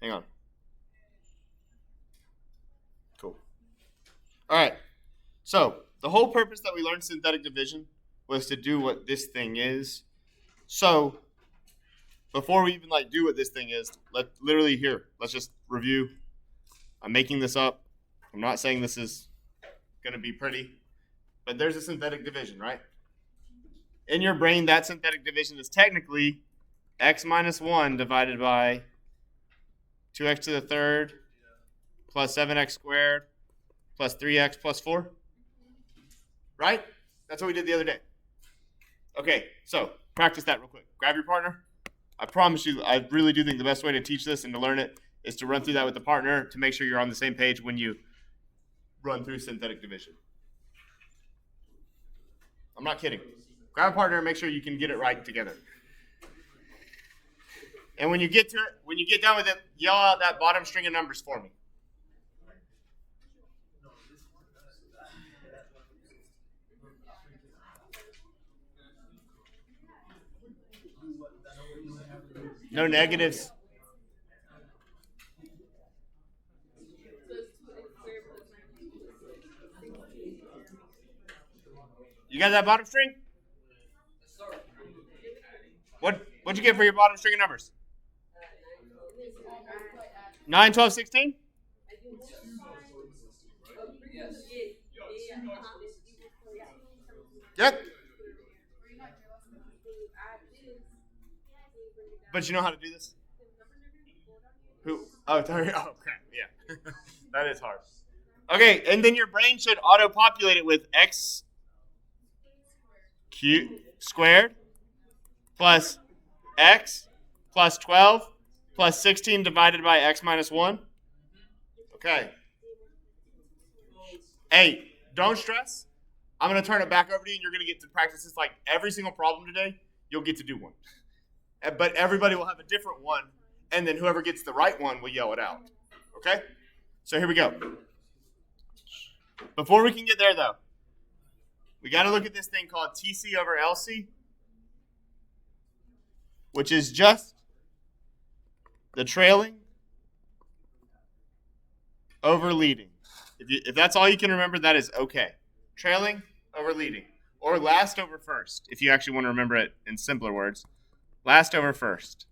Hang on. Cool. All right. So the whole purpose that we learned synthetic division was to do what this thing is. So before we even do what this thing is, let's just review. I'm making this up. I'm not saying this is going to be pretty, but there's a synthetic division, right? In your brain, that synthetic division is technically x minus 1 divided by 2x to the third plus 7x squared plus 3x plus 4. Right? That's what we did the other day. Okay, so practice that real quick. Grab your partner. I promise you, I really do think the best way to teach this and to learn it is to run through that with the partner to make sure you're on the same page when you run through synthetic division. I'm not kidding. Grab a partner and make sure you can get it right together. And when you get to it, when you get done with it, yell out that bottom string of numbers for me. No negatives. You got that bottom string? What'd you get for your bottom string of numbers? 9, 12, 16? Yep. But you know how to do this? Who? Oh, crap. Yeah. That is hard. Okay, and then your brain should auto-populate it with x squared plus x plus 12 plus 16 divided by x minus 1. Okay. Hey, don't stress. I'm going to turn it back over to you, and you're going to get to practice this every single problem today. You'll get to do one. But everybody will have a different one, and then whoever gets the right one will yell it out. Okay? So here we go. Before we can get there, though, we got to look at this thing called TC over LC, which is just the trailing over leading. If that's all you can remember, that is okay. Trailing over leading, or last over first, if you actually want to remember it in simpler words. Last over first.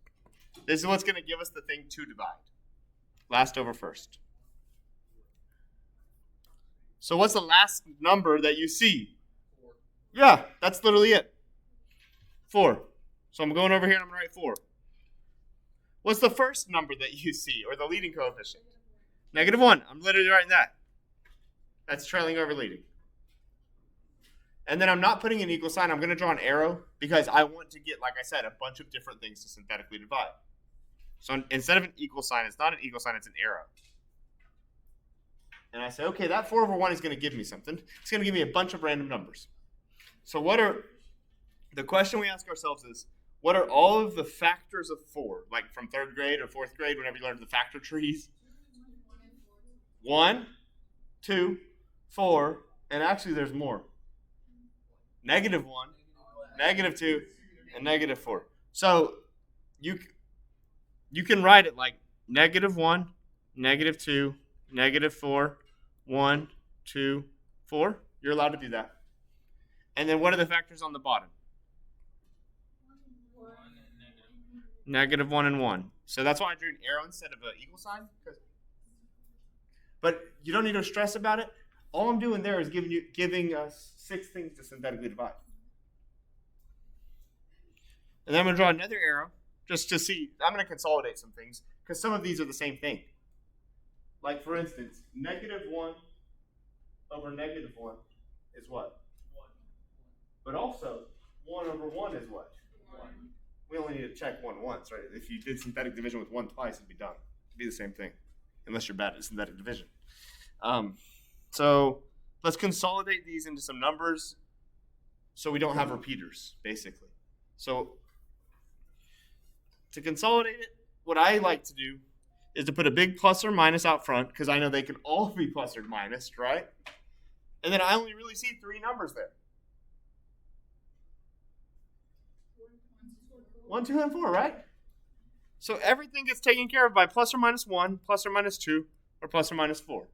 This is what's going to give us the thing to divide. Last over first. So what's the last number that you see? 4. Yeah, that's literally it. 4. So I'm going over here and I'm going to write 4. What's the first number that you see, or the leading coefficient? -1. I'm literally writing that. That's trailing over leading. And then I'm not putting an equal sign. I'm going to draw an arrow because I want to get, like I said, a bunch of different things to synthetically divide. So instead of an equal sign, it's not an equal sign, it's an arrow. And I say, okay, that 4 over 1 is going to give me something. It's going to give me a bunch of random numbers. So the question we ask ourselves is, what are all of the factors of 4? Like from 3rd grade or 4th grade, whenever you learned the factor trees. 1, 2, 4, and actually there's more. -1, -2, and -4. So you can write it like -1, -2, -4, 1, 2, 4. You're allowed to do that. And then what are the factors on the bottom? -1 and 1. So that's why I drew an arrow instead of an equal sign. But you don't need to stress about it. All I'm doing there is giving us 6 things to synthetically divide. And then I'm going to draw another arrow just to see. I'm going to consolidate some things because some of these are the same thing. Like, for instance, -1 over -1 is what? 1. But also, 1 over 1 is what? 1. We only need to check 1 once, right? If you did synthetic division with 1 twice, it'd be done. It'd be the same thing, unless you're bad at synthetic division. So let's consolidate these into some numbers so we don't have repeaters, basically. So to consolidate it, what I like to do is to put a big plus or minus out front because I know they can all be plus or minus, right? And then I only really see 3 numbers there. 1, 2, and 4, right? So everything gets taken care of by plus or minus 1, plus or minus 2, or plus or minus 4.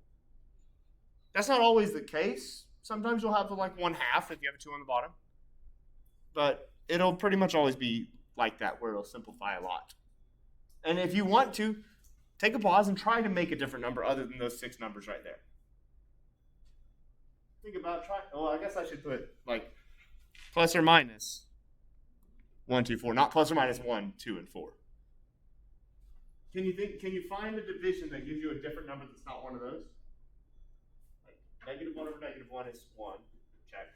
That's not always the case. Sometimes you'll have like 1/2 if you have a 2 on the bottom. But it'll pretty much always be like that, where it'll simplify a lot. And if you want to, take a pause and try to make a different number other than those 6 numbers right there. Think about I guess I should put like plus or minus 1, 2, 4, not plus or minus 1, 2, and 4. Can you find a division that gives you a different number that's not one of those? Like -1 over -1 is 1, check.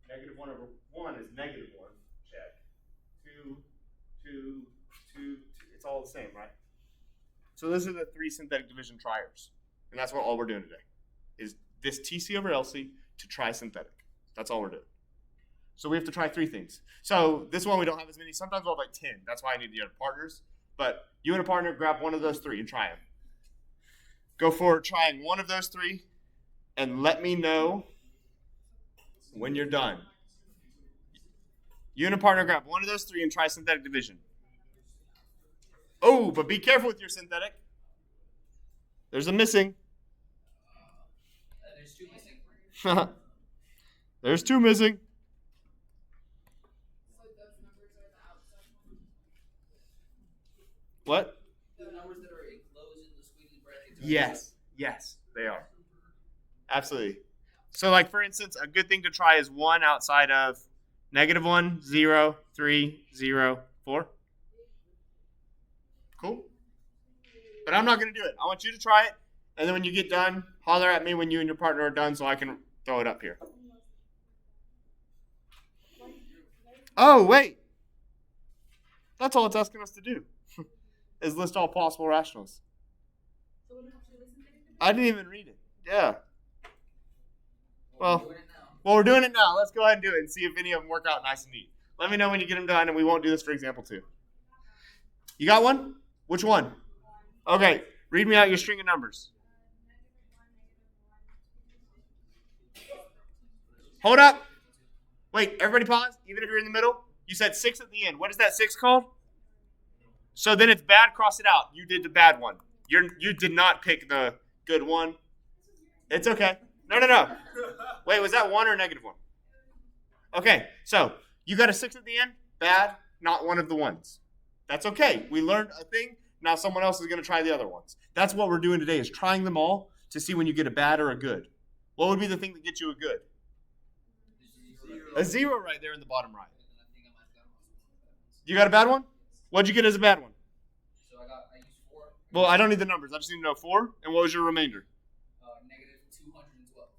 -1 over 1 is -1, check. 2, 2, 2, 2, it's all the same, right? So those are the 3 synthetic division triers. And that's what all we're doing today, is this TC over LC to try synthetic. That's all we're doing. So we have to try 3 things. So this one we don't have as many. Sometimes we'll have like 10. That's why I need the other partners. But you and a partner, grab one of those 3 and try them. Go for trying one of those 3 and let me know when you're done. You and a partner, grab one of those 3 and try synthetic division. Oh, but be careful with your synthetic. There's a missing. There's 2 missing. There's 2 missing. What? The numbers that are enclosed in the squiggly brackets. Yes, they are. Absolutely. So, like, for instance, a good thing to try is 1 outside of -1, 0, 3, 0, 4. Cool? But I'm not going to do it. I want you to try it, and then when you get done, holler at me when you and your partner are done so I can throw it up here. Oh, wait. That's all it's asking us to do. Is list all possible rationals. I didn't even read it. Yeah. Well, we're doing it now. Let's go ahead and do it and see if any of them work out nice and neat. Let me know when you get them done, and we won't do this for example 2. You got one? Which one? Okay. Read me out your string of numbers. Hold up. Wait, everybody pause, even if you're in the middle. You said 6 at the end. What is that 6 called? So then it's bad, cross it out. You did the bad one. You did not pick the good one. It's okay. No. Wait, was that 1 or -1? Okay, so you got a 6 at the end. Bad, not one of the ones. That's okay. We learned a thing. Now someone else is going to try the other ones. That's what we're doing today, is trying them all to see when you get a bad or a good. What would be the thing that gets you a good? A 0 right there in the bottom right. You got a bad one? What'd you get as a bad one? So I used 4. Well, I don't need the numbers. I just need to know 4. And what was your remainder? -212.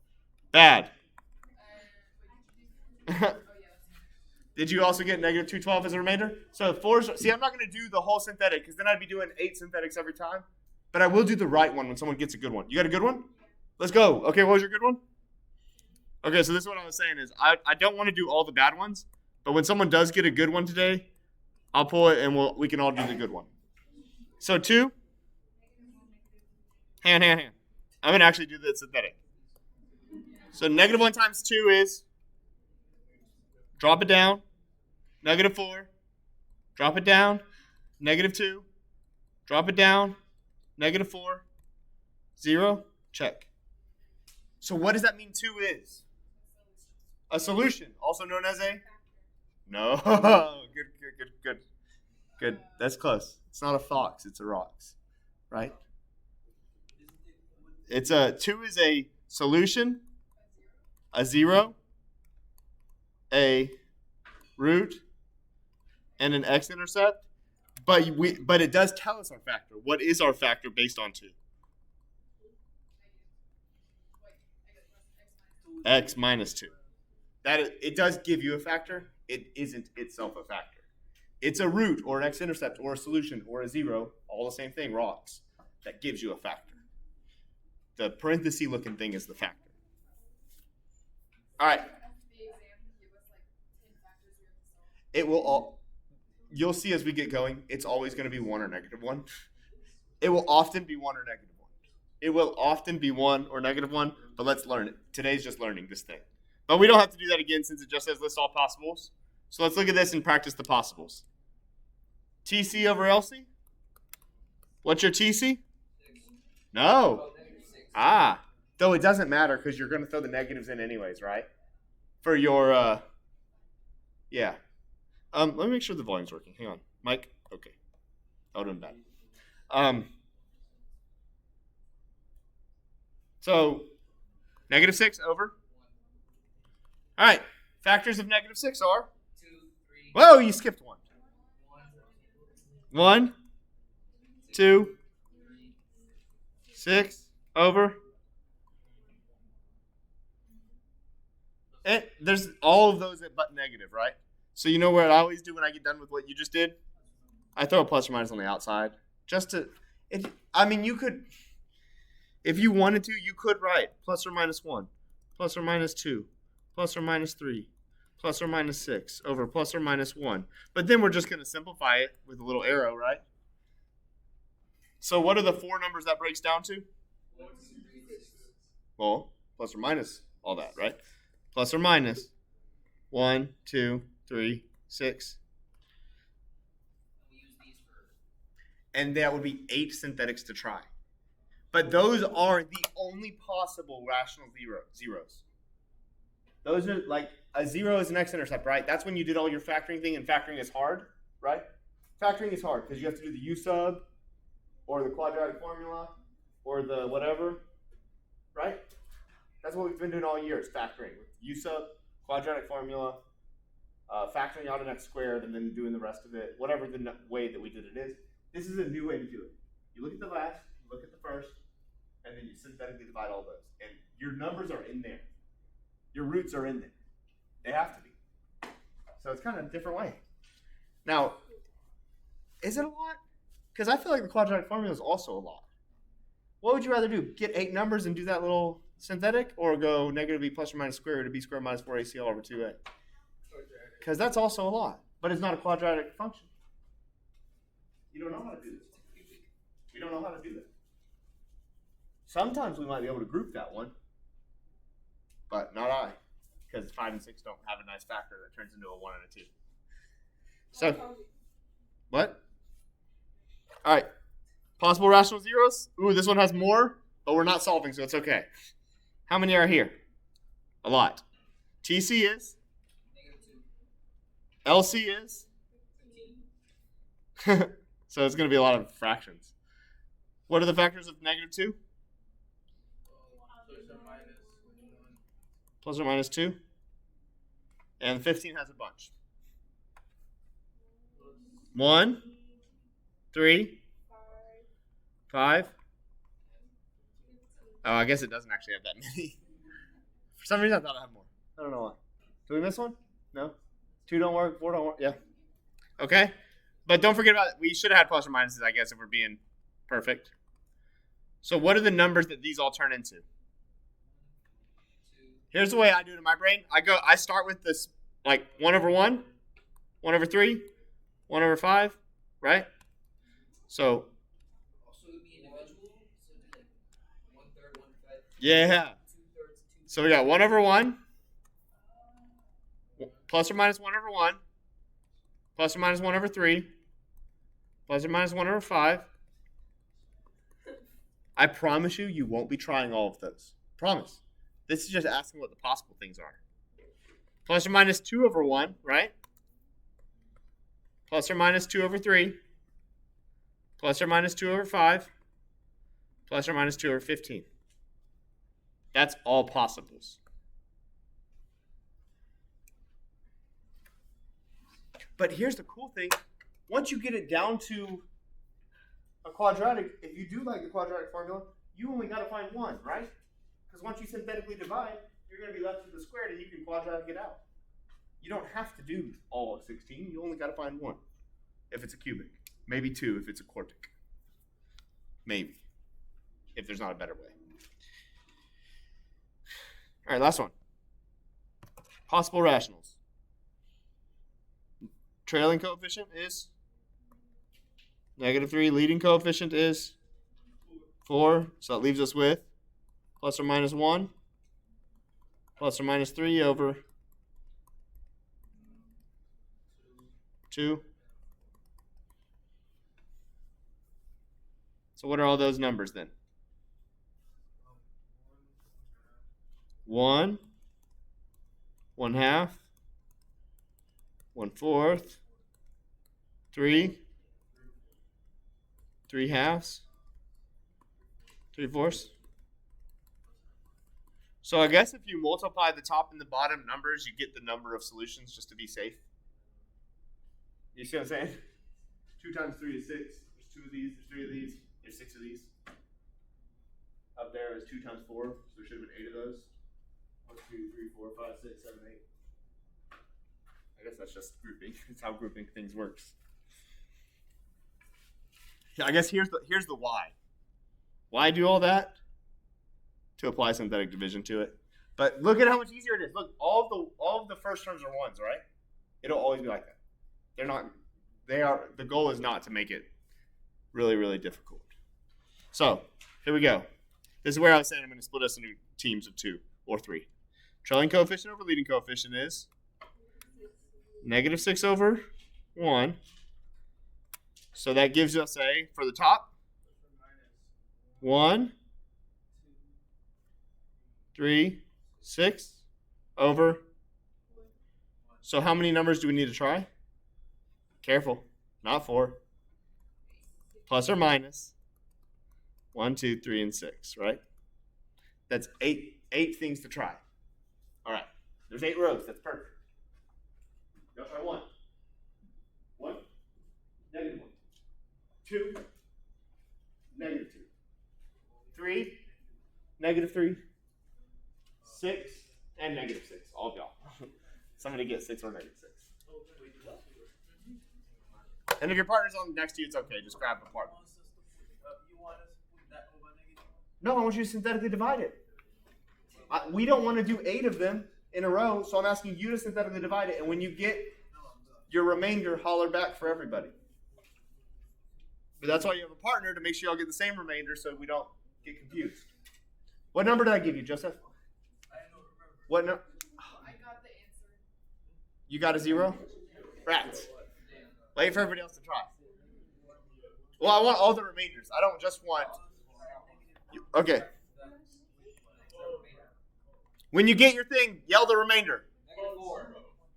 Bad. Did you also get -212 as a remainder? So 4. See, I'm not going to do the whole synthetic because then I'd be doing 8 synthetics every time. But I will do the right one when someone gets a good one. You got a good one? Let's go. Okay, what was your good one? Okay, so this is what I was saying is I don't want to do all the bad ones. But when someone does get a good one today, I'll pull it and we can all do the good one. So 2. Hand. I'm going to actually do the synthetic. So -1 times 2 is, drop it down, -4, drop it down, -2, drop it down, -4, 0, check. So what does that mean 2 is? A solution, also known as a? No. Good. That's close. It's not a fox, it's a rocks, right? 2 is a solution, a 0, a root, and an x-intercept. But it does tell us our factor. What is our factor based on 2? X minus 2. It does give you a factor. It isn't itself a factor. It's a root or an x-intercept or a solution or a 0, all the same thing, rocks, that gives you a factor. The parenthesis looking thing is the factor. All right. It will all. You'll see as we get going, it's always going to be 1 or -1. It will often be 1 or -1. It will often be 1 or -1, but let's learn it. Today's just learning this thing. But we don't have to do that again since it just says list all possibles. So let's look at this and practice the possibles. TC over LC? What's your TC? 6. No. Oh, -6. Ah. Though it doesn't matter because you're going to throw the negatives in anyways, right? For your, yeah. Let me make sure the volume's working. Hang on. Mike? Okay. That would have been bad. So, -6 over. All right. Factors of -6 are? 2, 3. Whoa, you skipped one. 1, 1, 2, 3. 6 over. And there's all of those but negative, right? So you know what I always do when I get done with what you just did? I throw a plus or minus on the outside. Just to, you could, if you wanted to, you could write plus or minus 1, plus or minus 2, plus or minus 3, plus or minus 6 over plus or minus 1. But then we're just going to simplify it with a little arrow, right? So what are the 4 numbers that breaks down to? 1, 2, 3, 6. Well, plus or minus all that, right? Plus or minus 1, 2, 3, 6. We use these for. And that would be 8 synthetics to try. But those are the only possible rational zeros. Those are like a 0 is an x-intercept, right? That's when you did all your factoring thing, and factoring is hard, right? Factoring is hard because you have to do the u sub or the quadratic formula or the whatever, right? That's what we've been doing all year is factoring. U sub, quadratic formula, factoring out an x squared, and then doing the rest of it, whatever the way that we did it is. This is a new way to do it. You look at the last, you look at the first, and then you synthetically divide all those. And your numbers are in there. Your roots are in there. They have to be. So it's kind of a different way. Now, is it a lot? Because I feel like the quadratic formula is also a lot. What would you rather do? Get 8 numbers and do that little synthetic, or go negative b plus or minus square root of b squared minus 4ac all over 2a? Because that's also a lot, but it's not a quadratic function. You don't know how to do this. We don't know how to do that. Sometimes we might be able to group that one, but not I, because 5 and 6 don't have a nice factor that turns into a 1 and a 2. So, what? All right. Possible rational zeros. Ooh, this one has more, but we're not solving, so it's okay. How many are here? A lot. TC is? -2. LC is? 15. So it's going to be a lot of fractions. What are the factors of -2? Plus or minus 2. And 15 has a bunch. 1, 3, 5. Oh, I guess it doesn't actually have that many. For some reason, I thought I had more. I don't know why. Did we miss one? No? 2 don't work, 4 don't work? Yeah. Okay. But don't forget about it. We should have had plus or minuses, I guess, if we're being perfect. So what are the numbers that these all turn into? 2. Here's the way I do it in my brain. I start with this, like 1 over 1, 1 over 3, 1 over 5, right? So, Also, it would be individual. So it'd be like 1/3, 1/5. yeah. 2/3, 2/3. So we got 1 over 1, plus or minus 1 over 1, plus or minus 1 over 3, plus or minus 1 over 5. I promise you, you won't be trying all of those. Promise. This is just asking what the possible things are. Plus or minus 2 over 1, right? Plus or minus 2 over 3. Plus or minus 2 over 5. Plus or minus 2 over 15. That's all possibles. But here's the cool thing. Once you get it down to a quadratic, if you do like the quadratic formula, you only got to find 1, right? Because once you synthetically divide, you're going to be left with the squared and you can quadratic it out. You don't have to do all of 16. You only got to find 1 if it's a cubic. Maybe 2 if it's a quartic. Maybe. If there's not a better way. All right, last one. Possible rationals. Trailing coefficient is -3. Leading coefficient is 4. So that leaves us with plus or minus 1, plus or minus 3 over 2, So what are all those numbers then? 1, 1/2, 1/4, 3, 3/2, 3/4. So I guess if you multiply the top and the bottom numbers, you get the number of solutions just to be safe. You see what I'm saying? 2 times 3 is 6. There's 2 of these, there's 3 of these, there's 6 of these. Up there is 2 times 4, so there should have been 8 of those. 1, 2, 3, 4, 5, 6, 7, 8. I guess that's just grouping. It's how grouping things works. Yeah, I guess here's the why. Why do all that? To apply synthetic division to it. But look at how much easier it is. Look, all of the first terms are 1s, right? It'll always be like that. The goal is not to make it really, really difficult. So, here we go. This is where I was saying I'm going to split us into teams of 2 or 3. Trailing coefficient over leading coefficient is -6/1. So that gives us for the top, 1, 3, 6 over. So how many numbers do we need to try? Careful, not 4. Plus or minus 1, 2, 3, and 6, right? That's 8 things to try. All right, there's 8 rows. That's perfect. Go try 1. 1, -1. 2, -2. 3, -3. 6, and -6. All of y'all. Somebody get 6 or -6. And if your partner's on next to you, it's okay. Just grab the partner. You want us to put that over negative? No, I want you to synthetically divide it. We don't want to do 8 of them in a row, so I'm asking you to synthetically divide it. And when you get your remainder, holler back for everybody. But that's why you have a partner, to make sure y'all get the same remainder so we don't get confused. What number did I give you, Joseph? I don't remember. What no? I got the answer. You got a 0? Rats. Wait for everybody else to try. Well, I want all the remainders. I don't just want. Okay. When you get your thing, yell the remainder. -4.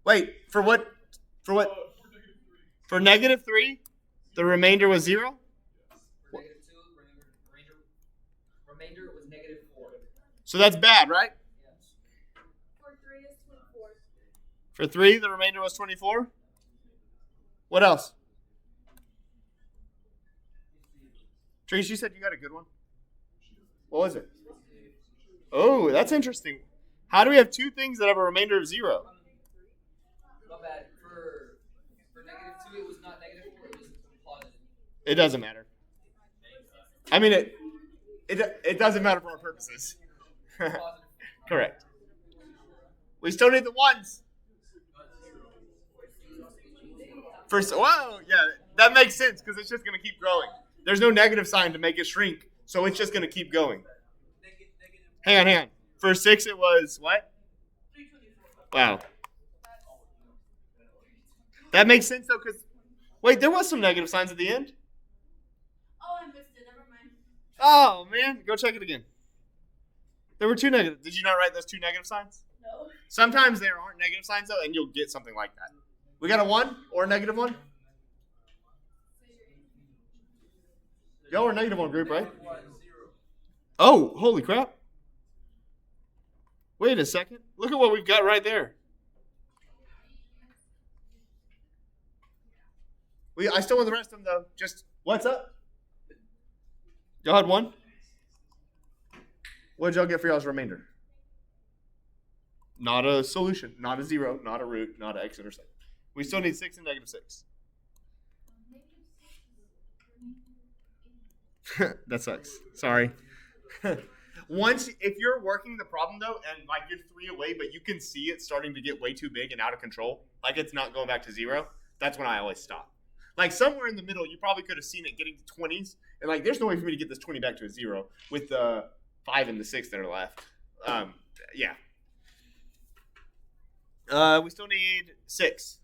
Wait, for what? For what? For -3, the remainder was 0? For -2, remainder was -4. So that's bad, right? Yes. For 3 is 24. For 3, the remainder was 24? What else? Trace, you said you got a good one. What was it? Oh, that's interesting. How do we have 2 things that have a remainder of 0? Not bad. For -2, it was not -4. It was positive. It doesn't matter. I mean, it doesn't matter for our purposes. Positive. Correct. We still need the 1s. First, whoa, yeah, that makes sense because it's just going to keep growing. There's no negative sign to make it shrink, so it's just going to keep going. Hang on. For 6, it was what? Wow. That makes sense though, because wait, there was some negative signs at the end. Oh, I missed it. Never mind. Oh man, go check it again. There were 2 negative. Did you not write those 2 negative signs? No. Sometimes there aren't negative signs though, and you'll get something like that. We got a 1 or a -1? Y'all are -1 group, right? Oh, holy crap. Wait a second. Look at what we've got right there. I still want the rest of them though. Just, what's up? Y'all had 1? What did y'all get for y'all's remainder? Not a solution, not a 0, not a root, not an x-intercept. We still need 6 and -6. That sucks. Sorry. If you're working the problem though, and like you're 3 away, but you can see it starting to get way too big and out of control, like it's not going back to 0, that's when I always stop. Like somewhere in the middle, you probably could have seen it getting to 20s, and like there's no way for me to get this 20 back to a 0 with the 5 and the 6 that are left. Yeah. We still need 6.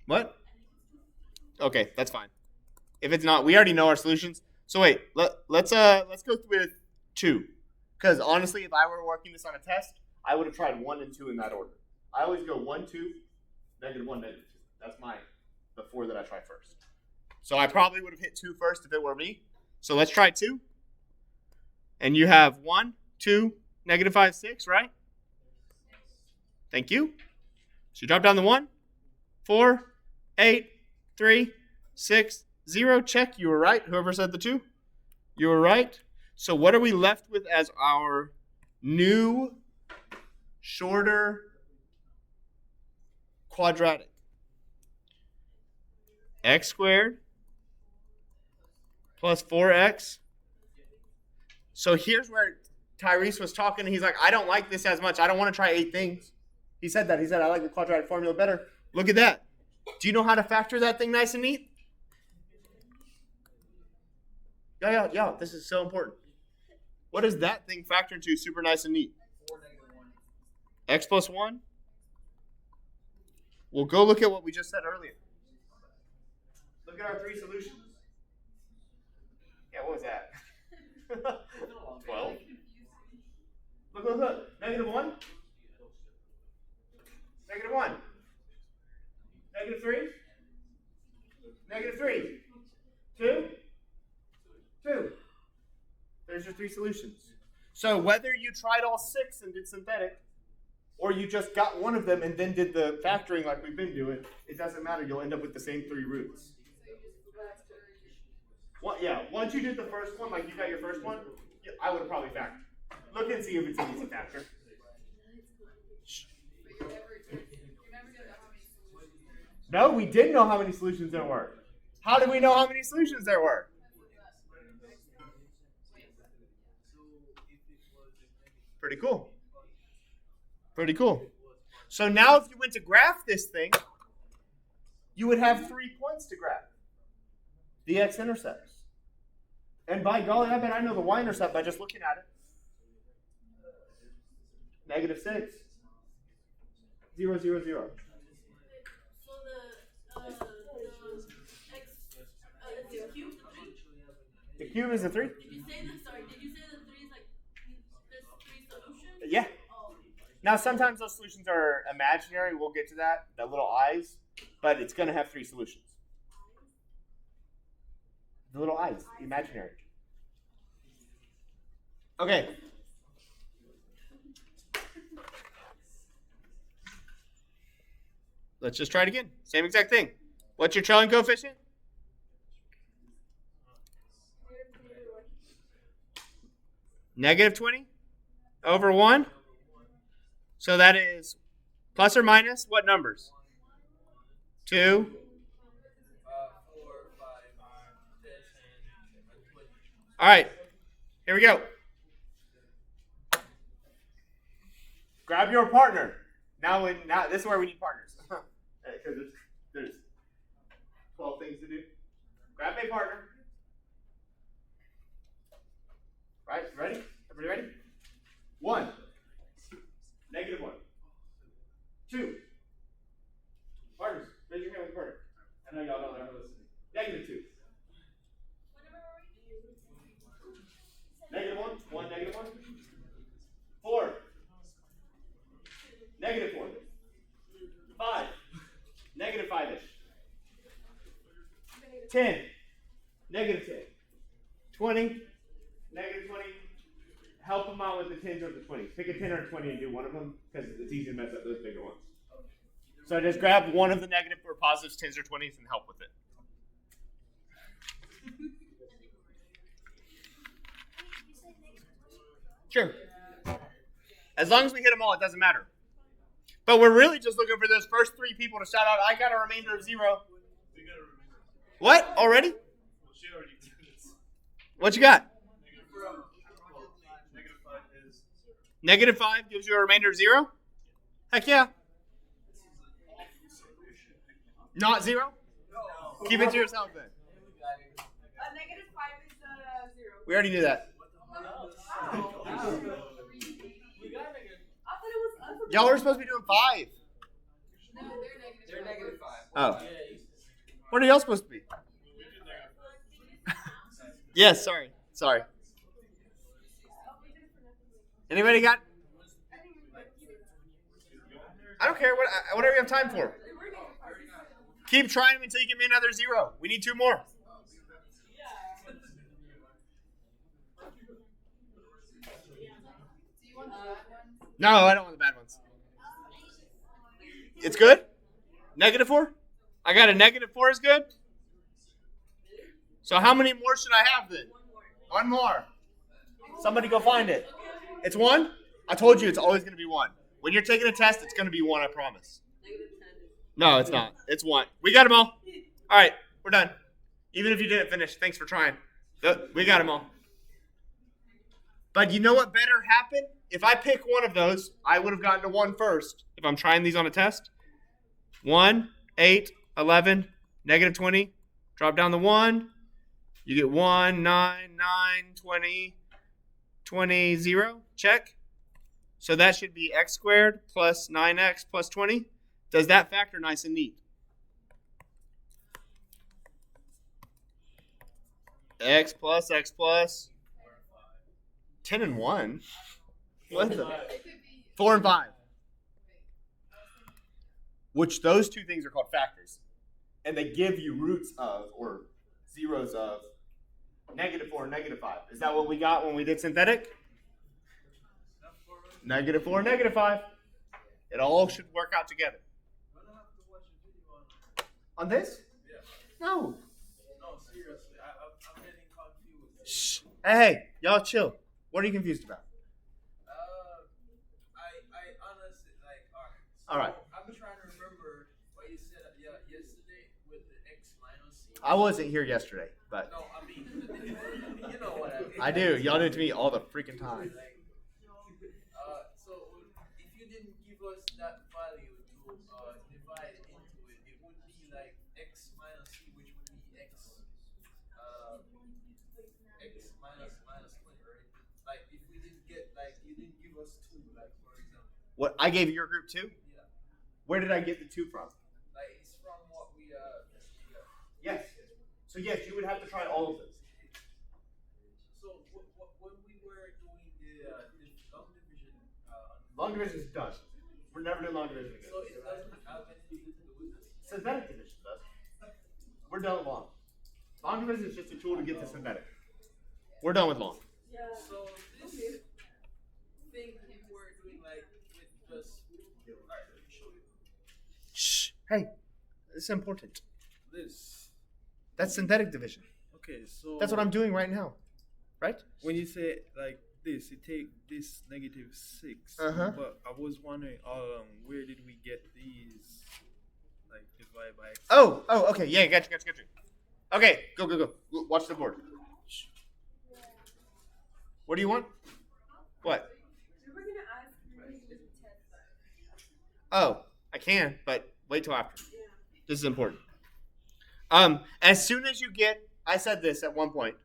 What? Okay, that's fine. If it's not, we already know our solutions. So wait, let's go with 2. Because honestly, if I were working this on a test, I would have tried 1 and 2 in that order. I always go 1, 2, negative 1, negative 2. That's the 4 that I try first. So I probably would have hit 2 first if it were me. So let's try 2. And you have 1, 2, negative 5, 6, right? Thank you. So you drop down the 1, 4, 8, 3, 6, 0. Check. You were right. Whoever said the 2, you were right. So what are we left with as our new, shorter quadratic? X squared plus 4x. So here's where Tyrese was talking. He's like, I don't like this as much. I don't want to try 8 things. He said that. He said, I like the quadratic formula better. Look at that. Do you know how to factor that thing nice and neat? Yeah. This is so important. What does that thing factor into super nice and neat? 4, negative 1. X plus 1? We'll go look at what we just said earlier. Look at our 3 solutions. Yeah, what was that? 12. Look. Negative 1. Negative 1. Negative 3. Negative 3. 2. 2. There's your 3 solutions. So whether you tried all 6 and did synthetic, or you just got one of them and then did the factoring like we've been doing, it doesn't matter. You'll end up with the same 3 roots. Once you did the first one, like you got your first one, I would have probably factored. Look and see if it's an easy factor. No, we did know how many solutions there were. How did we know how many solutions there were? Pretty cool. Pretty cool. So now if you went to graph this thing, you would have 3 points to graph. The x-intercepts. And by golly, I bet I know the y-intercept by just looking at it. Negative 6. 0, 0, 0. So the cube, The cube is a 3? Did you say the 3 is like this 3 solutions? Yeah. Oh. Now, sometimes those solutions are imaginary. We'll get to that, the little eyes. But it's going to have 3 solutions. The little eyes, imaginary. Okay. Let's just try it again. Same exact thing. What's your trailing coefficient? Negative 20 over 1. So that is plus or minus what numbers? 2. 4, 5, 10, 20. All right. Here we go. Grab your partner. Now this is where we need partners. Because there's 12 things to do. Grab a partner. Right? Ready? Everybody ready? 1. Negative 1. 2. Partners. Raise your hand with your partner. I know y'all know that. I'm listening. Negative 2. Negative 1. 1, negative 1. 4. Negative 4. 5. Negative 5-ish. 10. Negative 10. 20. Negative 20. Help them out with the 10s or the 20s. Pick a 10 or a 20 and do one of them because it's easy to mess up those bigger ones. So just grab one of the negative or positives, 10s or 20s, and help with it. Sure. As long as we hit them all, it doesn't matter. But we're really just looking for those first 3 people to shout out, I got a remainder of 0. We gotta remember. What? Already? Well, she already did this. What you got? Negative 5 is 0. Negative 5 gives you a remainder of 0? Heck yeah. Not 0? No. Keep it to yourself then. Negative 5 is 0. We already knew that. Y'all were supposed to be doing 5. No, they're negative. They're negative 5. Oh. What are y'all supposed to be? Yes, sorry. Anybody got? I don't care. Whatever you have time for. Keep trying until you give me another 0. We need 2 more. No, I don't want the bad ones. It's good? -4? I got a -4 is good? So how many more should I have then? One more. Somebody go find it. It's 1? I told you it's always going to be 1. When you're taking a test, it's going to be 1, I promise. No, it's not. It's 1. We got them all. All right, we're done. Even if you didn't finish, thanks for trying. We got them all. But you know what better happened? If I pick one of those, I would have gotten to 1 first if I'm trying these on a test. 1, 8, 11, -20. Drop down the 1. You get 1, 9, 9, 20, 20, 0. Check. So that should be x squared plus 9x plus 20. Does that factor nice and neat? X plus 10 and 1. What the? 4 and 5. Which those two things are called factors. And they give you roots of or zeros of -4 and -5. Is that what we got when we did synthetic? -4, -5. It all should work out together. On this? Yeah. No. No, seriously. I'm getting confused. Shh. Hey, y'all chill. What are you confused about? I honestly, like, All right. I'm trying to remember what you said yesterday with the X minus C. I wasn't here yesterday, but No, I mean, you know what I mean. I do. Y'all do it to me all the freaking time. Like, so if you didn't give us that value to divide into it, it would be like X minus C, which would be X minus 20, right? Like if we didn't get, like, you didn't give us 2, like, for example. What I gave your group 2? Yeah. Where did I get the 2 from? Like it's from what we got. Yes. So yes, you would have to try all of this. So when we were doing the long division, Long division is done. We're never doing long division again. so it doesn't have anything to do with this. Synthetic division does. We're done with long. Long division is just a tool to get to synthetic. We're done with long. So this thing we were doing, like, with just, alright, let me show you. Shh. Hey, this is important. This. That's synthetic division. Okay, so That's what I'm doing right now. Right? when you say like this, you take this -6. Uh-huh. But I was wondering all along, where did we get these? Like divided by X. Oh, okay. Yeah, gotcha. Okay, go. Watch the board. Shh. What do you want? What? We were gonna ask you to test that. Oh, I can, but wait till after. Yeah. This is important. As soon as you get, I said this at one point.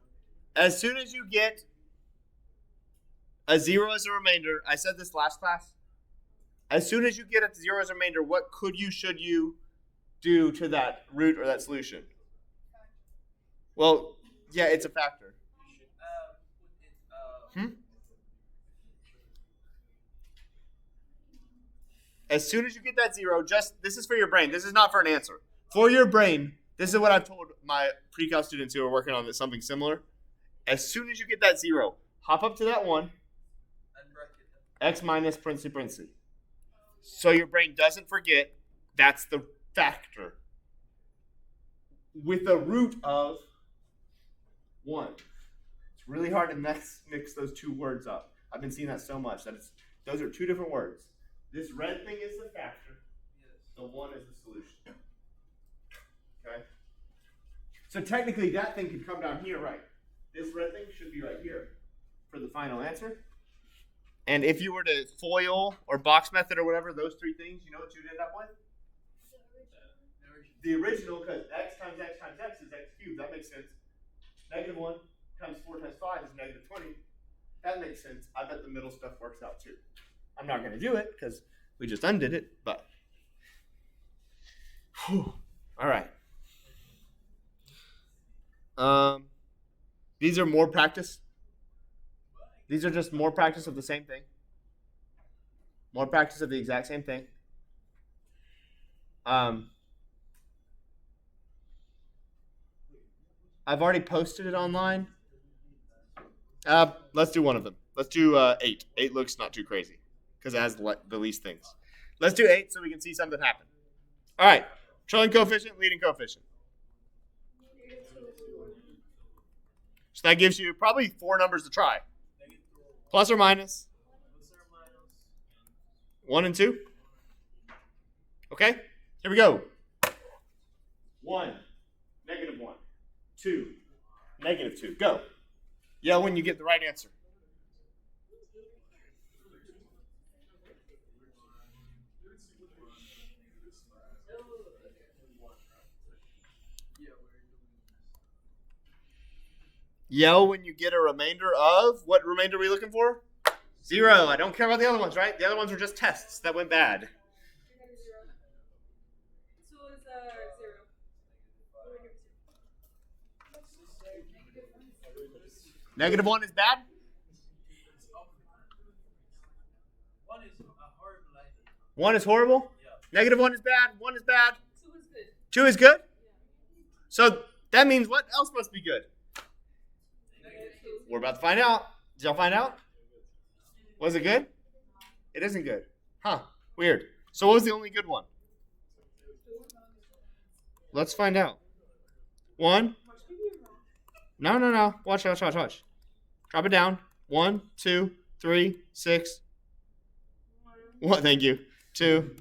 As soon as you get a 0 as a remainder, I said this last class. As soon as you get a 0 as a remainder, what should you do to that root or that solution? Well, yeah, it's a factor. You should put it, As soon as you get that 0, this is for your brain. This is not for an answer. For your brain, this is what I've told my pre-cal students who are working on something similar. As soon as you get that 0, hop up to that 1, and bracket it. x minus parentheses. So your brain doesn't forget that's the factor. With a root of 1. It's really hard to mix those two words up. I've been seeing that so much that those are two different words. This red thing is the factor. Yes. The 1 is the solution. Okay? So technically that thing could come down here, right? This red thing should be right here for the final answer. And if you were to FOIL or box method or whatever, those 3 things, you know what you'd end up with? The original, because x times x times x is x cubed. That makes sense. -1 times 4 times 5 is -20. That makes sense. I bet the middle stuff works out too. I'm not going to do it because we just undid it, but. Whew. All right. These are more practice. These are just more practice of the same thing. More practice of the exact same thing. I've already posted it online. Let's do one of them. Let's do 8. 8 looks not too crazy because it has the least things. Let's do 8 so we can see something happen. All right. Trailing coefficient, leading coefficient. So that gives you probably 4 numbers to try. Plus or minus. 1 and 2. Okay, here we go. 1, -1. 2, -2. Go. Yell when you get the right answer. Yell when you get a remainder of, what remainder are we looking for? 0. I don't care about the other ones, right? The other ones were just tests that went bad. -1 is bad? 1 is a horrible idea. 1 is horrible? Yeah. -1 is bad? 1 is bad? 2 is good. 2 is good? So that means what else must be good? We're about to find out. Did y'all find out? Was it good? It isn't good. Huh. Weird. So what was the only good one? Let's find out. 1. No. Watch. Drop it down. 1, 2, 3, 6. 1. Thank you. 2.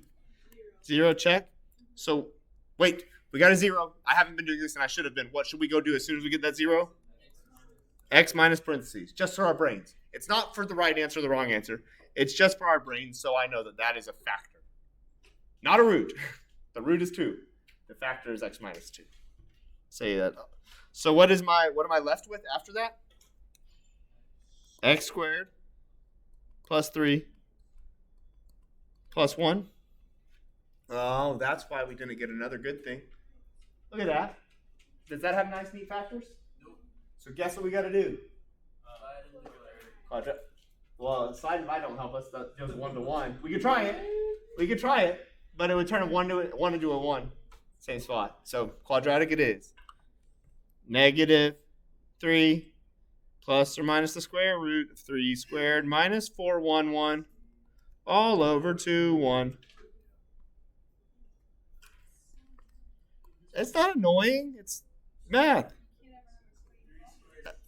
0. Check. So, wait. We got a 0. I haven't been doing this and I should have been. What should we go do as soon as we get that 0? X minus parentheses. Just for our brains. It's not for the right answer or the wrong answer. It's just for our brains so I know that that is a factor. Not a root. The root is 2. The factor is x minus 2. Say that. So what am I left with after that? X squared plus 3 plus 1. Oh, that's why we didn't get another good thing. Look at that. Does that have nice, neat factors? Nope. So guess what we got to do? Slide Well, slide and by don't help us. That goes 1 to 1. We could try it. But it would turn a 1 into a 1. Same spot. So quadratic it is. -3 plus or minus the square root of 3 squared minus 411 all over 2, 1. It's not annoying. It's math.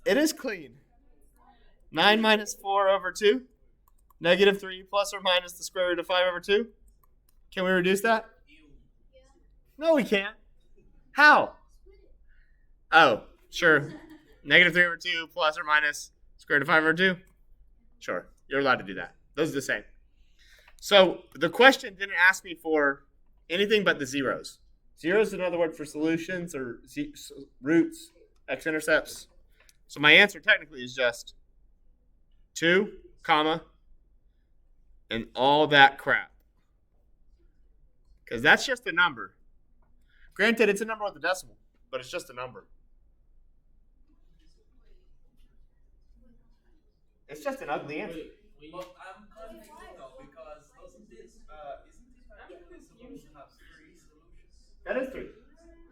It is clean. 9 minus 4 over 2. -3 plus or minus the square root of 5 over 2. Can we reduce that? No, we can't. How? Oh, sure. -3 over 2 plus or minus square root of 5 over 2. Sure, you're allowed to do that. Those are the same. So the question didn't ask me for anything but the zeros. Zeros is another word for solutions or roots, x-intercepts. So my answer technically is just 2, comma, and all that crap. Because that's just a number. Granted, it's a number with a decimal, but it's just a number. It's just an ugly answer. But I'm confused now because isn't it actually supposed to have 3 solutions? That is 3.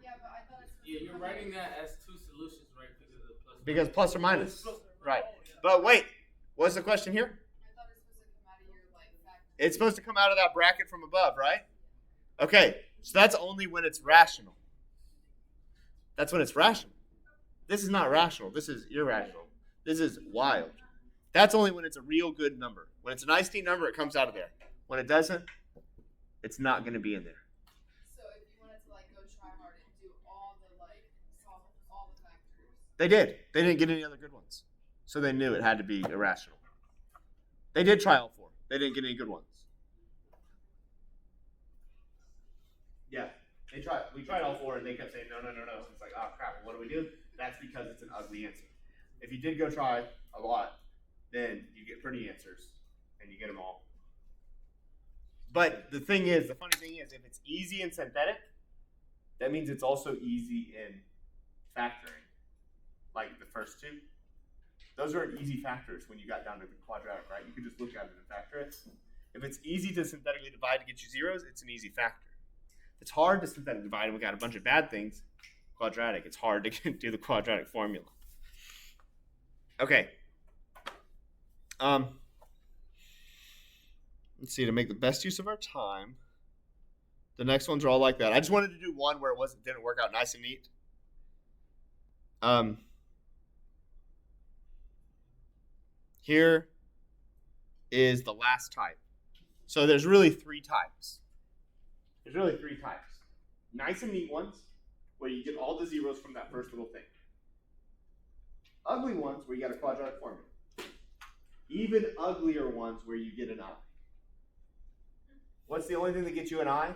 Yeah, but I thought it's. Yeah, you're writing that as 2 solutions, right? Because of the plus. Because plus or minus. Right. But wait, what's the question here? I thought it was supposed to come out of your factor. It's supposed to come out of that bracket from above, right? Okay, so that's only when it's rational. That's when it's rational. This is not rational. This is irrational. This is wild. That's only when it's a real good number. When it's a nice neat number, it comes out of there. When it doesn't, it's not going to be in there. So if you wanted to go try hard and do all the solve all the factors. They did. They didn't get any other good ones. So they knew it had to be irrational. They did try all 4. They didn't get any good ones. Yeah. We tried all 4 and they kept saying no. It's like, oh crap, what do we do? That's because it's an ugly answer. If you did go try a lot, then you get pretty answers and you get them all. But the funny thing is, if it's easy and synthetic, that means it's also easy in factoring, like the first two. Those are easy factors when you got down to the quadratic, right? You can just look at it and factor it. If it's easy to synthetically divide to get you zeros, it's an easy factor. If it's hard to synthetically divide and we got a bunch of bad things, quadratic. It's hard to do the quadratic formula. Okay. Let's see, to make the best use of our time. The next ones are all like that. I just wanted to do one where it didn't work out nice and neat. Here is the last type. So there's really three types. Nice and neat ones, where you get all the zeros from that first little thing. Ugly ones, where you got a quadratic formula. Even uglier ones, where you get an I. What's the only thing that gets you an I?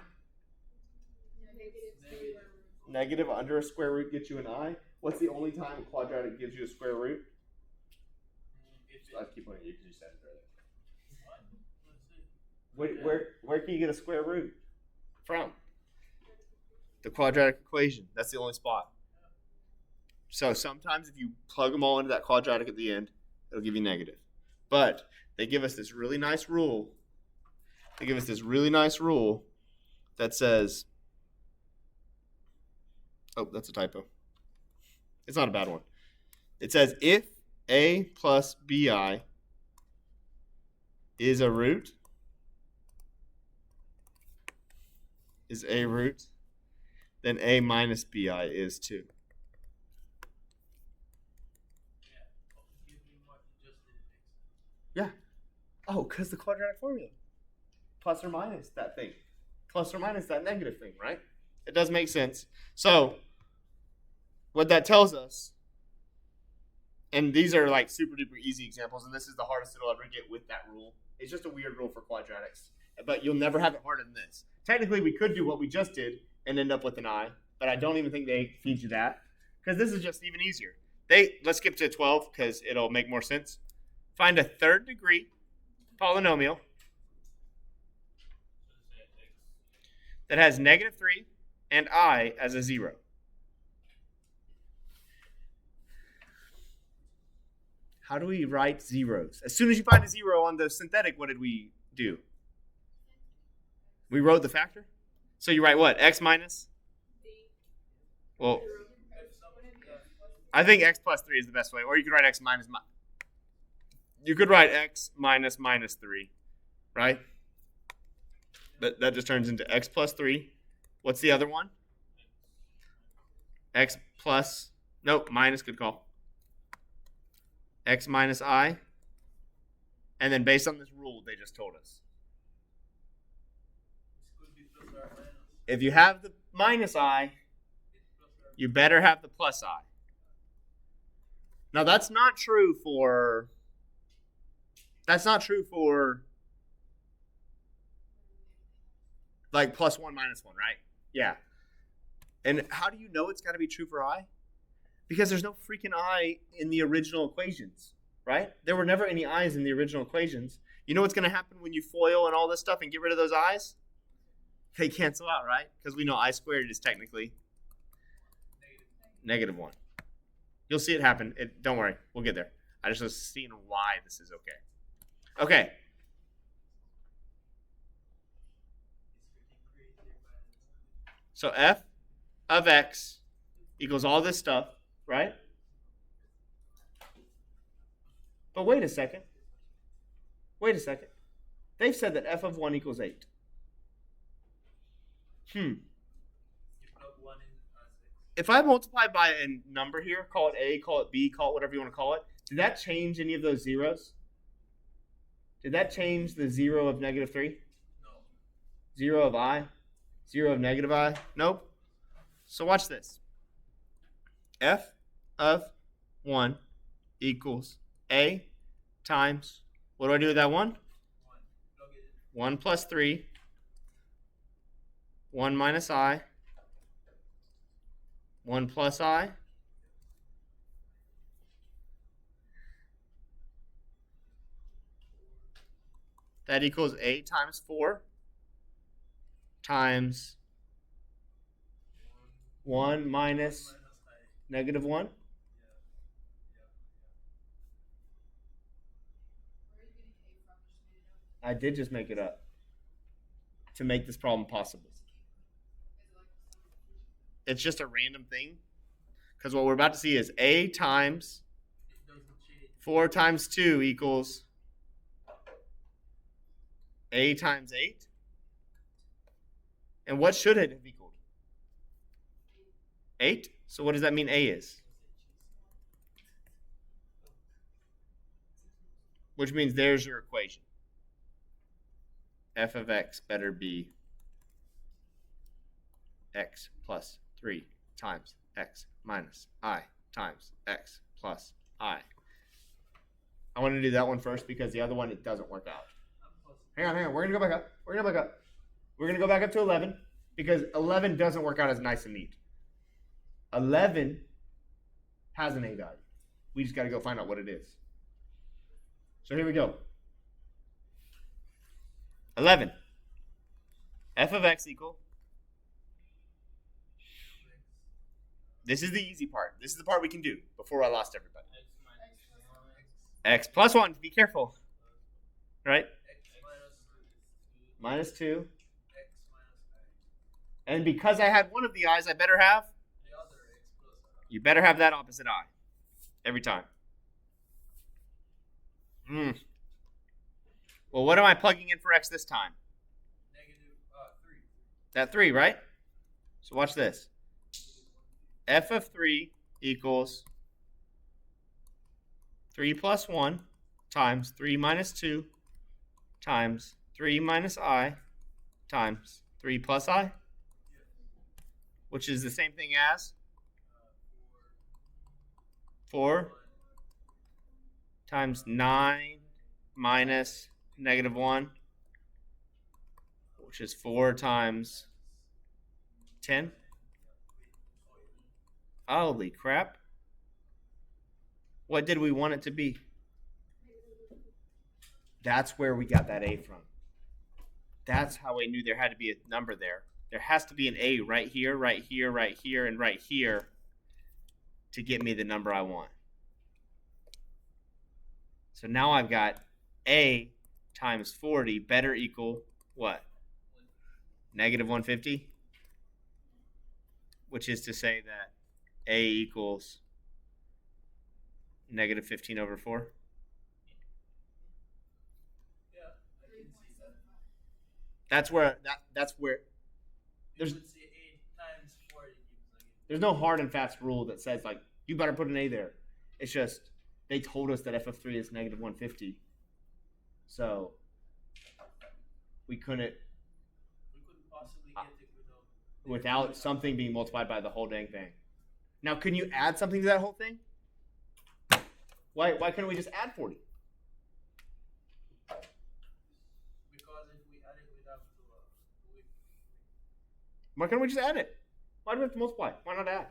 Negative under a square root gets you an I. What's the only time a quadratic gives you a square root? I keep pointing at you because you said it earlier. Where can you get a square root from? The quadratic equation. That's the only spot. So sometimes if you plug them all into that quadratic at the end, it'll give you negative. But they give us this really nice rule. That says, oh, that's a typo. It's not a bad one. It says if a plus bi is a root, then a minus bi is too. Yeah. Oh, because the quadratic formula. Plus or minus that thing. Plus or minus that negative thing, right? It does make sense. So, what that tells us, and these are like super duper easy examples, and this is the hardest it'll ever get with that rule. It's just a weird rule for quadratics. But you'll never have it harder than this. Technically, we could do what we just did and end up with an I, but I don't even think they feed you that, because this is just even easier. Let's skip to 12 because it'll make more sense. Find a third degree polynomial that has negative 3 and I as a 0. How do we write zeros? As soon as you find a 0 on the synthetic, what did we do? We wrote the factor? So you write what? X minus? Well, I think x plus 3 is the best way. Or you could write x minus. You could write x minus minus 3, right? That just turns into x plus 3. What's the other one? X plus, nope, minus, good call. X minus I. And then based on this rule they just told us. If you have the minus I, you better have the plus I. Now that's not true for like plus 1 minus 1, right? Yeah. And how do you know it's got to be true for I? Because there's no freaking I in the original equations, right? There were never any I's in the original equations. You know what's going to happen when you FOIL and all this stuff and get rid of those I's? They cancel out, right? Because we know I squared is technically negative 1. You'll see it happen. Don't worry. We'll get there. I just was seeing why this is okay. Okay. So f of x equals all this stuff, right? But wait a second. They've said that f of 1 equals 8. If I multiply by a number here, call it a, call it b, call it whatever you want to call it, did that change any of those zeros? Did that change the 0 of negative 3? No. 0 of I? 0 of negative I? Nope. So watch this. F of 1 equals a times, what do I do with that 1? 1 plus 3, 1 minus I, 1 plus I, that equals a times 4 times 1 minus minus I. negative 1. Yeah. Where are you getting A from? Just made it up. I did just make it up to make this problem possible. Is it like some? It's just a random thing. Because what we're about to see is A times It doesn't change. 4 times 2 equals A times 8. And what should it have equaled? 8. So what does that mean A is? Which means there's your equation. F of x better be x plus 3 times x minus I times x plus I. I want to do that one first because the other one, it doesn't work out. I'm positive. Hang on. We're going to go back up. We're going to go back up to 11 because 11 doesn't work out as nice and neat. 11 has an A value. We just got to go find out what it is. So here we go. 11. F of x equal. This is the easy part. This is the part we can do before I lost everybody. X plus 1. Be careful. Right? X minus Minus 2. X minus I. And because I had one of the i's, I better have. The other X plus I. You better have that opposite I. Every time. Well, what am I plugging in for x this time? Negative 3. That 3, right? So watch this. F of 3 equals 3 plus 1 times 3 minus 2 times 3 minus I times 3 plus I, which is the same thing as 4 times 9 minus negative 1, which is 4 times 10. Holy crap. What did we want it to be? That's where we got that A from. That's how I knew there had to be a number there. There has to be an A right here, right here, right here, and right here to get me the number I want. So now I've got A times 40 better equal what? Negative 150? Which is to say that A equals negative 15 over 4. Yeah, I can see that. That's where You There's- would say 8 times 40 gives negative. there's no hard and fast rule that says like you better put an A there. It's just they told us that f of 3 is negative 150. So we couldn't We couldn't possibly get it without. without something being multiplied by the whole dang thing. Now, can you add something to that whole thing? Why couldn't we just add 40? Because if we add it, we'd have to do it. Why can't we just add it? Why do we have to multiply? Why not add?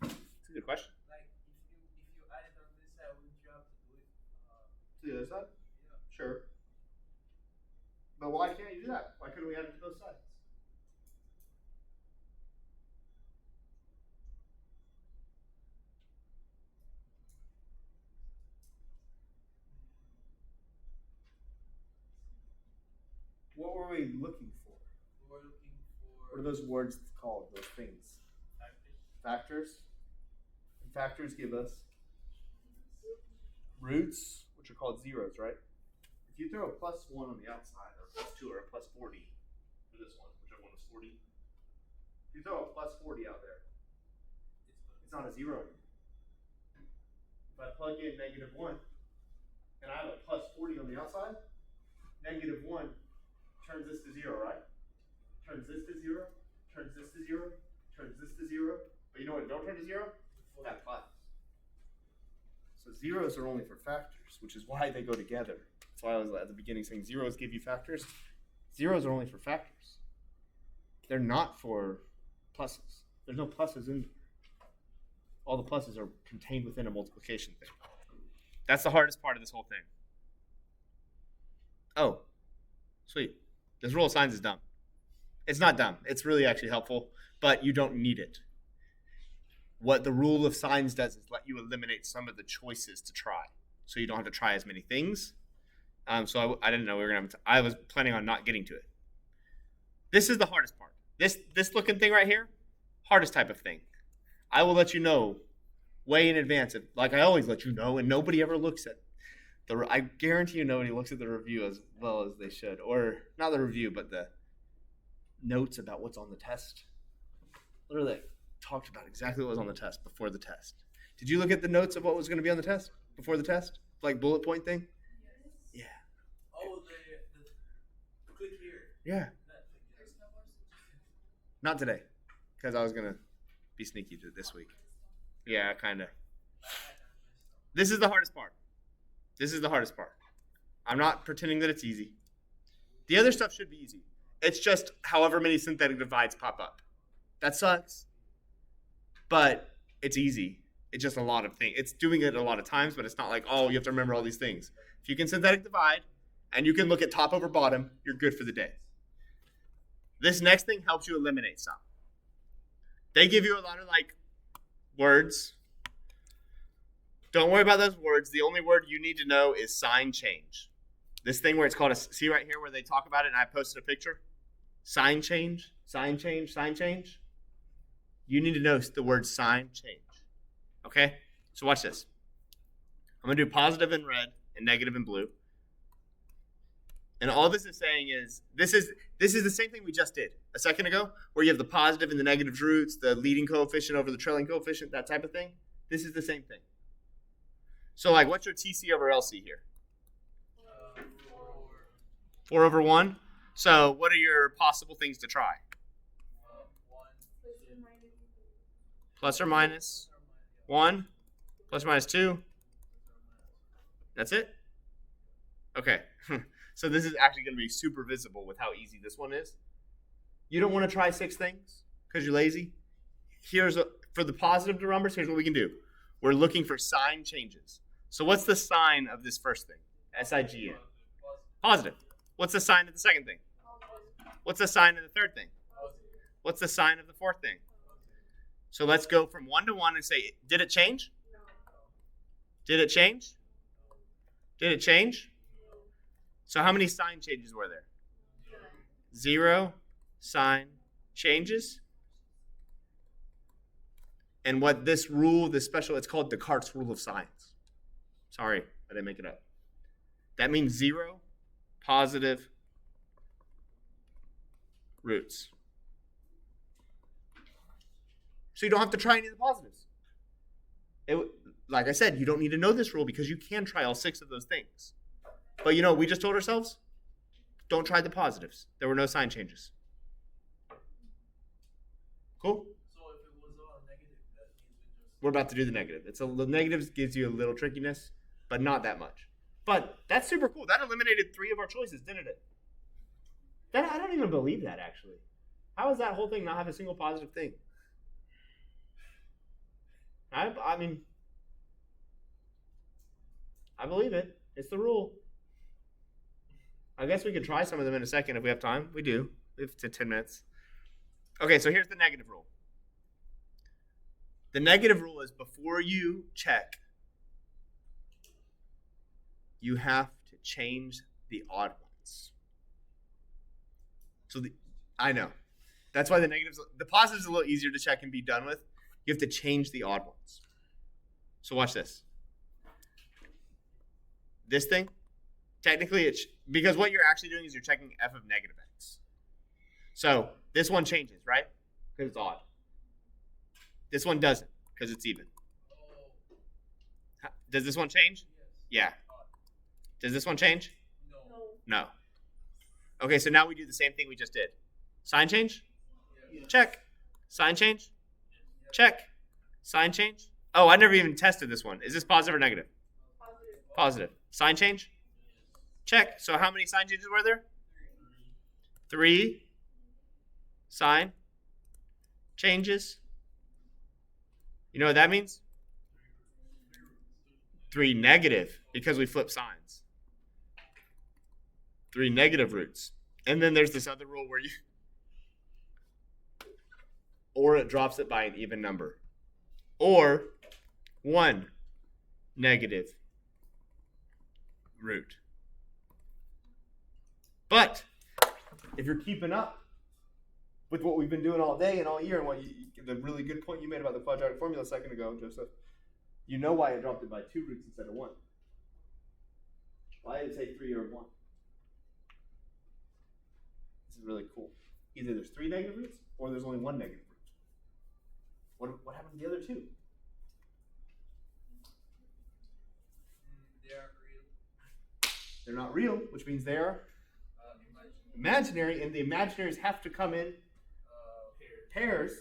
It's a good question. Like if you add it on this side, wouldn't you have to do it? To the other side? Yeah. Sure. But why can't you do that? Why couldn't we add it to both sides? What were we looking for? We were looking for. What are those words called? Those things? Factors. And factors give us roots, which are called zeros, right? If you throw a plus 1 on the outside, or a plus 2, or a plus 40 for this one, whichever one is 40, if you throw a plus 40 out there, it's not a zero anymore. If I plug in negative 1, and I have a plus 40 on the outside, negative 1 turns this to 0, right? Turns this to 0, turns this to 0, turns this to 0. But you know what don't turn to 0? That plus. So zeros are only for factors, which is why they go together. That's why I was at the beginning saying zeros give you factors. Zeros are only for factors. They're not for pluses. There's no pluses in there. All the pluses are contained within a multiplication thing. That's the hardest part of this whole thing. Oh, sweet. This rule of signs is dumb. It's not dumb. It's really actually helpful, but you don't need it. What the rule of signs does is let you eliminate some of the choices to try, so you don't have to try as many things. So I didn't know we were gonna. I was planning on not getting to it. This is the hardest part. This looking thing right here, hardest type of thing. I will let you know way in advance, like I always let you know, and nobody ever looks at the. I guarantee you, nobody looks at the review as well as they should, or not the review, but the notes about what's on the test. Literally talked about exactly what was on the test before the test. Did you look at the notes of what was going to be on the test before the test, like bullet point thing? Yeah. Oh, the click here. Yeah. That thing, yeah. There's no more suggestions. Not today, because I was gonna be sneaky to this week. Yeah, kind of. This is the hardest part. This is the hardest part. I'm not pretending that it's easy. The other stuff should be easy. It's just however many synthetic divides pop up. That sucks. But it's easy. It's just a lot of things. It's doing it a lot of times, but it's not like, oh, you have to remember all these things. If you can synthetic divide and you can look at top over bottom, you're good for the day. This next thing helps you eliminate some. They give you a lot of like words. Don't worry about those words. The only word you need to know is sign change. This thing where it's called see right here where they talk about it and I posted a picture. Sign change, sign change, sign change. You need to know the word sign change. Okay? So watch this. I'm going to do positive in red and negative in blue. And all this is saying is this is the same thing we just did a second ago, where you have the positive and the negative roots, the leading coefficient over the trailing coefficient, that type of thing. This is the same thing. So like, what's your TC over LC here? 4 over 1. So what are your possible things to try? Plus or minus 1, plus or minus 2. That's it? Okay. So this is actually going to be super visible with how easy this one is. You don't want to try 6 things because you're lazy. For the positive numbers, here's what we can do. We're looking for sign changes. So what's the sign of this first thing? S-I-G-N. Positive. What's the sign of the second thing? What's the sign of the third thing? What's the sign of the fourth thing? So let's go from 1 to 1 and say, did it change? Did it change? Did it change? So how many sign changes were there? 0 sign changes. And what this rule, it's called Descartes' rule of signs. Sorry, I didn't make it up. That means 0 positive roots. So you don't have to try any of the positives. Like I said, you don't need to know this rule because you can try all 6 of those things. But you know what we just told ourselves? Don't try the positives. There were no sign changes. Cool? So if it was all negative, that means we just. We're about to do the negative. The negatives gives you a little trickiness, but not that much. But that's super cool. That eliminated 3 of our choices, didn't it? I don't even believe that, actually. How does that whole thing not have a single positive thing? I mean, I believe it. It's the rule. I guess we could try some of them in a second if we have time. We do. We have 10 minutes. Okay, so here's the negative rule. The negative rule is before you check, you have to change the odd ones. So I know. That's why the positives are a little easier to check and be done with. You have to change the odd ones. So watch this. This thing, technically, it's because what you're actually doing is you're checking f of negative x. So this one changes, right? Because it's odd. This one doesn't, because it's even. Does this one change? Yeah. Does this one change? No. Okay, so now we do the same thing we just did. Sign change? Check. Sign change? Check. Sign change? Oh, I never even tested this one. Is this positive or negative? Positive. Sign change? Check. So how many sign changes were there? 3 sign changes. You know what that means? 3 negative, because we flip signs. 3 negative roots. And then there's this other rule where or it drops it by an even number, or one negative root. But if you're keeping up with what we've been doing all day and all year, and what the really good point you made about the quadratic formula a second ago, Joseph, you know why it dropped it by 2 roots instead of 1. Why did it say 3 or 1? This is really cool. Either there's 3 negative roots or there's only 1 negative root. What happened to the other 2? They are real. They're not real, which means they are imaginary, and the imaginaries have to come in pairs.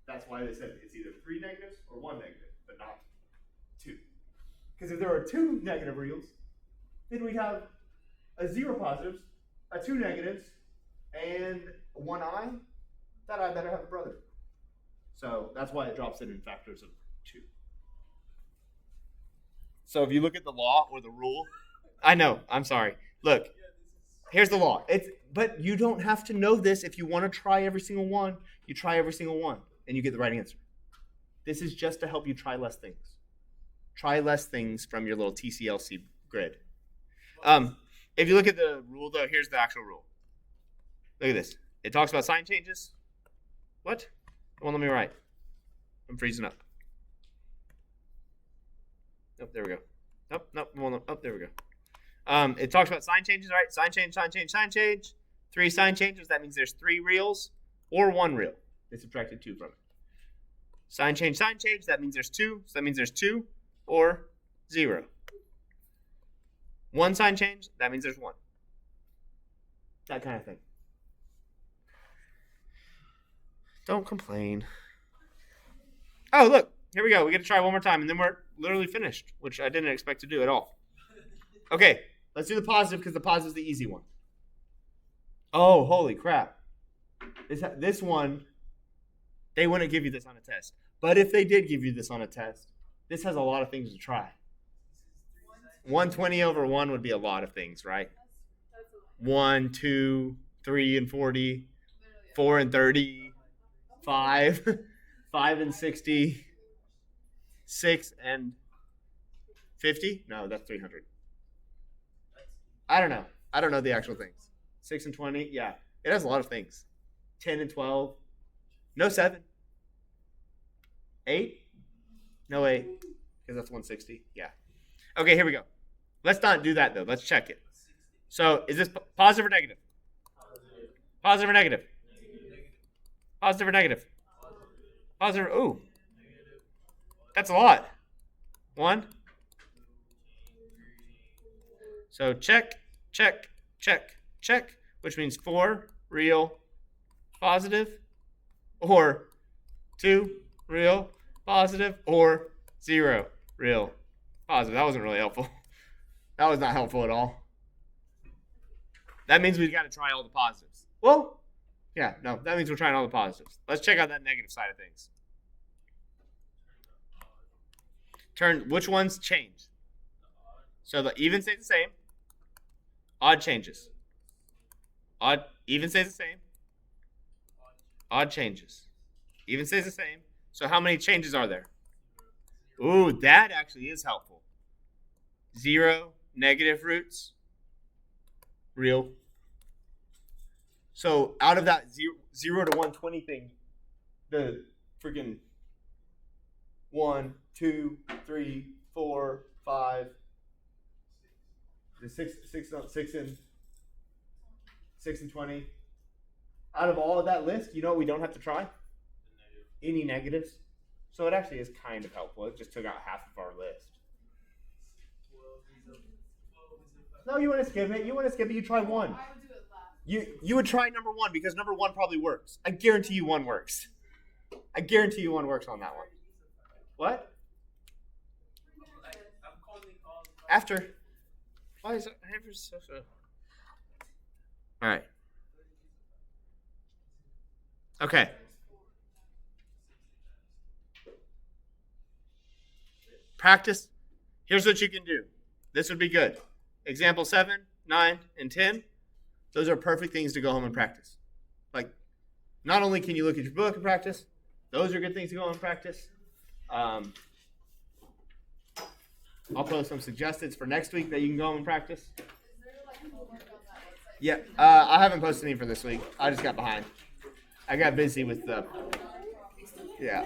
That's why they said it's either 3 negatives or 1 negative, but not 2. Because if there are 2 negative reals, then we'd have a 0 positives, a 2 negatives, and 1 I. That I better have a brother. So that's why it drops it in factors of 2. So if you look at the law or the rule, I know, I'm sorry. Look, here's the law. But you don't have to know this. If you want to try every single one, you try every single one, and you get the right answer. This is just to help you try less things. Try less things from your little TCLC grid. If you look at the rule, though, here's the actual rule. Look at this. It talks about sign changes. What? Come on, let me write. I'm freezing up. Oh, there we go. Oh, there we go. It talks about sign changes, right? Sign change, sign change, sign change. 3 sign changes. That means there's 3 reals or 1 real. They subtracted 2 from it. Sign change, sign change. That means there's 2. So that means there's 2 or 0. 1 sign change. That means there's 1. That kind of thing. Don't complain. Oh, look. Here we go. We get to try one more time, and then we're literally finished, which I didn't expect to do at all. Okay, let's do the positive because the positive is the easy one. Oh, holy crap. This one, they wouldn't give you this on a test. But if they did give you this on a test, this has a lot of things to try. 120 over 1 would be a lot of things, right? 1, 2, 3 and 40, 4 and 30, 5, 5 and 60, 6 and 50? No, that's 300. I don't know. I don't know the actual things. 6 and 20, yeah. It has a lot of things. 10 and 12. No 7. 8? No 8. Because that's 160. Yeah. Okay, here we go. Let's not do that, though. Let's check it. So, is this positive or negative? Positive or negative? Positive or negative? Positive. Ooh. That's a lot. 1. So, check, check, check, check, which means 4 real positive, or 2 real positive, or 0 real positive. That wasn't really helpful. That was not helpful at all. That means we've got to try all the positives. Well, yeah, no, that means we're trying all the positives. Let's check out that negative side of things. Which ones change? So the even stays the same. Odd changes. Even stays the same. Odd changes. Even stays the same. So how many changes are there? Ooh, that actually is helpful. 0 negative roots. Real. So out of that 0 to 120 thing, the freaking 1, 2, 3, 4, 5, the 6 and 20. Out of all of that list, you know what we don't have to try? Any negatives. So it actually is kind of helpful. It just took out half of our list. No, you want to skip it. You try 1. I would do it last. You would try number 1 because number 1 probably works. I guarantee you 1 works. I guarantee you 1 works on that one. What? I'm calling all After. Why is it ever so? All right. Okay. Practice. Here's what you can do. This would be good. Example 7, 9, and 10. Those are perfect things to go home and practice. Like, not only can you look at your book and practice, those are good things to go and practice. I'll post some suggestions for next week that you can go home and practice. Is there like homework on that website? Yeah, I haven't posted any for this week. I just got behind. I got busy with the. Yeah.